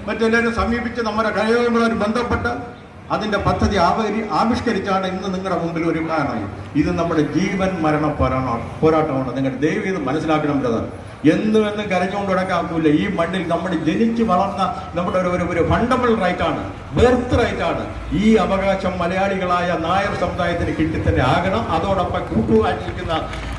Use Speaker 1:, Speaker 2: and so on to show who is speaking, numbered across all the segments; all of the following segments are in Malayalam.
Speaker 1: മറ്റെല്ലാവരും സമീപിച്ച് നമ്മുടെ കഴിവുകളായി ബന്ധപ്പെട്ട് അതിന്റെ പദ്ധതി ആവിഷ്കരിച്ചാണ് ഇന്ന് നിങ്ങളുടെ മുമ്പിൽ ഒരു കാരണമായി. ഇത് നമ്മുടെ ജീവൻ മരണ പോരാട്ടമാണ്. നിങ്ങളുടെ ദൈവം ഇത് മനസ്സിലാക്കണം. ബ്രദർ, എന്നും കരഞ്ഞുകൊണ്ട് കിടക്കാക്കൂല. ഈ മണ്ണിൽ നമ്മൾ ജനിച്ച് വളർന്ന നമ്മുടെ ഒരു ഫണ്ടമെന്റൽ റൈറ്റാണ്, ബെർത്ത് റൈറ്റാണ്. ഈ അവകാശം മലയാളികളായ നായർ സമുദായത്തിന് കിട്ടി തന്നെ ആകണം. അതോടൊപ്പം കൂട്ടുകാരിക്കുന്ന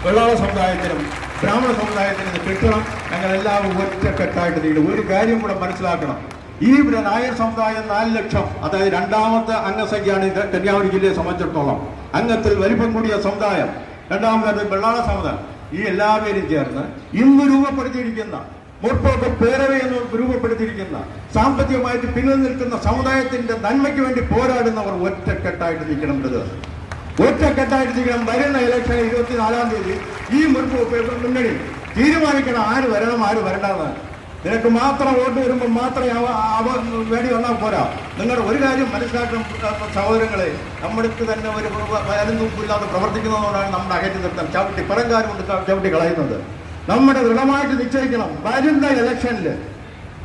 Speaker 1: വെള്ളാള സമുദായത്തിനും ബ്രാഹ്മണ സമുദായത്തിനും ഇത് കിട്ടണം. ഞങ്ങളെല്ലാവരും ഒറ്റക്കെട്ടായിട്ട് നീടും. ഒരു കാര്യം കൂടെ മനസ്സിലാക്കണം. ഈ നായർ സമുദായം 4 ലക്ഷം, അതായത് രണ്ടാമത്തെ അംഗസംഖ്യയാണ് ഇത് കന്യാകുമരി ജില്ലയെ സംബന്ധിച്ചിടത്തോളം. അംഗത്തിൽ വലിപ്പം കൂടിയ സമുദായം. രണ്ടാമത് വെള്ളാള സമുദായം. ഈ എല്ലാവരും ചേർന്ന് ഇന്ന് രൂപപ്പെടുത്തിയിരിക്കുന്ന മുർപ്പോക്ക് പേരവ എന്ന് രൂപപ്പെടുത്തിയിരിക്കുന്ന സാമ്പത്തികമായിട്ട് പിന്നിൽ നിൽക്കുന്ന സമുദായത്തിന്റെ നന്മയ്ക്ക് വേണ്ടി പോരാടുന്നവർ ഒറ്റക്കെട്ടായിട്ട് നിൽക്കണം. ഒറ്റക്കെട്ടായിട്ട് നിൽക്കണം. വരുന്ന ഇലക്ഷൻ 24-ാം തീയതി ഈ മുർപ്പോക്ക് മുന്നണി തീരുമാനിക്കണം ആര് വരണം ആര് വരണ്ടെന്ന്. നിനക്ക് മാത്രം വോട്ട് വരുമ്പോൾ മാത്രമേ വേണ്ടി വന്നാൽ പോരാ. നിങ്ങളുടെ ഒരു കാര്യം മനസ്സിലാക്കണം സഹോദരങ്ങളെ, നമ്മൾക്ക് തന്നെ ഒരു വയലുന്നൂപ്പില്ലാതെ പ്രവർത്തിക്കുന്നതുകൊണ്ടാണ് നമ്മുടെ അകറ്റി നിർത്താൻ പിറങ്കാരം കൊണ്ട് ചവിട്ടി കളയുന്നത്. നമ്മുടെ ദൃഢമായിട്ട് നിശ്ചയിക്കണം. വരുന്ന ഇലക്ഷനിൽ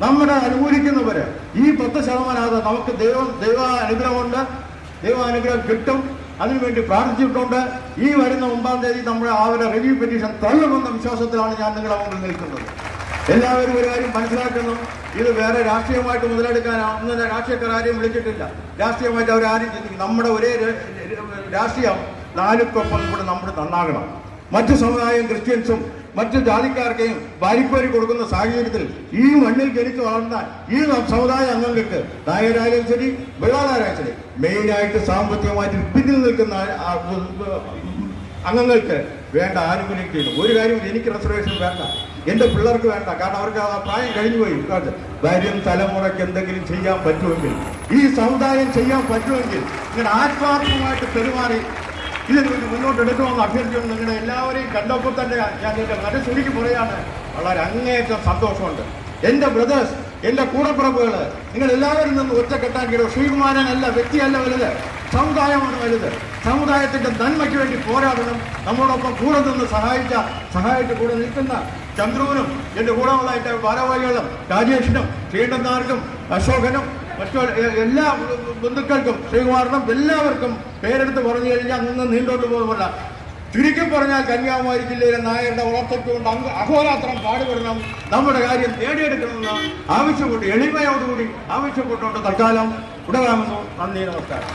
Speaker 1: നമ്മുടെ അനുകൂലിക്കുന്നവര് ഈ 10% നമുക്ക് ദൈവാനുഗ്രഹമുണ്ട്, ദൈവാനുഗ്രഹം കിട്ടും. അതിനുവേണ്ടി പ്രാർത്ഥിച്ചിട്ടുണ്ട്. ഈ വരുന്ന 9-ാം തീയതി നമ്മുടെ അവരുടെ റിവ്യൂ പെറ്റീഷൻ തള്ളുമെന്ന വിശ്വാസത്തിലാണ് ഞാൻ നിങ്ങളുടെ മുമ്പിൽ നിൽക്കുന്നത്. എല്ലാവരും ഒരു കാര്യം മനസ്സിലാക്കുന്നു. ഇത് വേറെ രാഷ്ട്രീയമായിട്ട് മുതലെടുക്കാനാവുന്ന രാഷ്ട്രീയക്കാർ ആരെയും വിളിച്ചിട്ടില്ല. രാഷ്ട്രീയമായിട്ട് അവരാരും ചിന്തിക്കും. നമ്മുടെ ഒരേ രാഷ്ട്രീയം 4-ക്കൊപ്പം കൂടെ നമ്മൾ നന്നാകണം. മറ്റു സമുദായം ക്രിസ്ത്യൻസും മറ്റു ജാതിക്കാർക്കെയും വാരിക്കോരി കൊടുക്കുന്ന സാഹചര്യത്തിൽ ഈ മണ്ണിൽ ജനിച്ചു വളർന്ന ഈ സമുദായ അംഗങ്ങൾക്ക് നായരായാലും ശരി വെള്ളാളായാലും ശരി മെയിനായിട്ട് സാമ്പത്തികമായിട്ട് പിന്നിൽ നിൽക്കുന്ന അംഗങ്ങൾക്ക് വേണ്ട ആനുകൂല്യം ചെയ്യുന്നു. ഒരു കാര്യം, എനിക്ക് റിസർവേഷൻ വേണ്ട, എൻ്റെ പിള്ളേർക്ക് വേണ്ട. കാരണം അവർക്ക് ആ പ്രായം കഴിഞ്ഞു പോയി. വരും തലമുറയ്ക്ക് എന്തെങ്കിലും ചെയ്യാൻ പറ്റുമെങ്കിൽ, ഈ സമുദായം ചെയ്യാൻ പറ്റുമെങ്കിൽ നിങ്ങളുടെ ആത്മാർത്ഥമായിട്ട് പെരുമാറി ഇതിന് മുന്നോട്ട് എടുക്കണമെന്ന് അഭ്യർത്ഥിക്കുന്നു. നിങ്ങളുടെ എല്ലാവരെയും കണ്ടപ്പോൾ തന്നെ ഞാൻ എൻ്റെ മനസ്സുരുക്കി പറയാണ്, വളരെ അങ്ങേയറ്റം സന്തോഷമുണ്ട്. എൻ്റെ ബ്രദേഴ്സ്, എൻ്റെ കൂടപ്പിറപ്പുകൾ, നിങ്ങൾ എല്ലാവരും നിന്ന് ഒറ്റക്കെട്ടാക്കിയോ. ശ്രീകുമാരനല്ല, വ്യക്തിയല്ല വലുത്, സമുദായമാണ് വലുത്. സമുദായത്തിന്റെ നന്മയ്ക്ക് വേണ്ടി പോരാടണം. നമ്മളോടൊപ്പം കൂടെ നിന്ന് സഹായിച്ച് കൂടെ നിൽക്കുന്ന ചന്ദ്രുവിനും എൻ്റെ കൂടെയുള്ള എൻ്റെ ഭാരവാഹികളും രാജേഷിനും ശ്രീകണ്ഠനാർക്കും അശോകനും മറ്റു എല്ലാ ബന്ധുക്കൾക്കും ശ്രീകുമാരനും എല്ലാവർക്കും പേരെടുത്ത് പറഞ്ഞു കഴിഞ്ഞാൽ നിന്ന് നീണ്ടോട്ട് പോകുന്നില്ല. ചുരുക്കി പറഞ്ഞാൽ കന്യാകുമാരി ജില്ലയിലെ നായരുടെ വളർച്ചയ്ക്കുകൊണ്ട് അഹോരാത്രം പാടുപെടണം. നമ്മുടെ കാര്യം നേടിയെടുക്കണമെന്ന് ആവശ്യപ്പെട്ട് എളിമയോടുകൂടി ആവശ്യപ്പെട്ടുകൊണ്ട് തൽക്കാലം വിടരാമെന്നു. നന്ദി, നമസ്കാരം.